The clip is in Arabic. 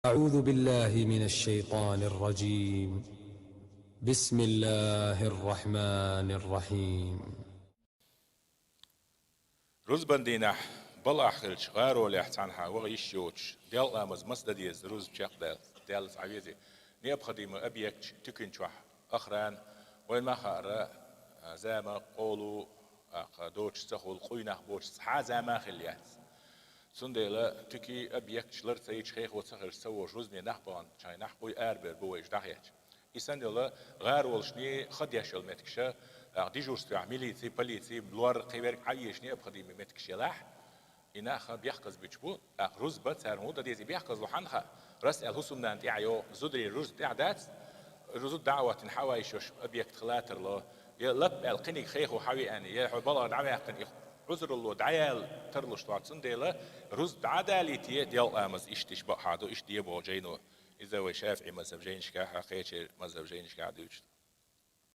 أعوذ بالله من الشيطان الرجيم. بسم الله الرحمن الرحيم. روز بندينح بلاخلش غارو لحتانها وغيشوش ديال امز مسدديز روز بشق ديال عويزي نيب خديمه ابيكش تكنشوح اخران وين ما خارا زعما قولوا دوتش تخول قوينح بوش حازا ما خليات سنديلا تكي ابيكش لرتيج خيخ وتخر سو روزني نحبان شاي نحبوي اربر بويش داخيت إسندلا غار والشني خد يشل متكشة ديجورستو ميليتي بوليتي بلور قيبرك عايشني أبخدي متكشلاح إنا خ بيحقز بيجبو روز بتر مودا ديزي بيحقز لحنها رس الحسن أنت عيو زدري روز دعدات روز دعوة حوايشوش أبيك خلاتر له يلب القني خيخو حوي أني يا حبلا دعوة قني عذر الله دعيال ترلش تواتسن ديلا روز دعداليتي ديال أمز إشتش بحادو إش ديبو جينو إذا وشافعي مذهب جينش كاها خيتش مذهب جينش كاها دوش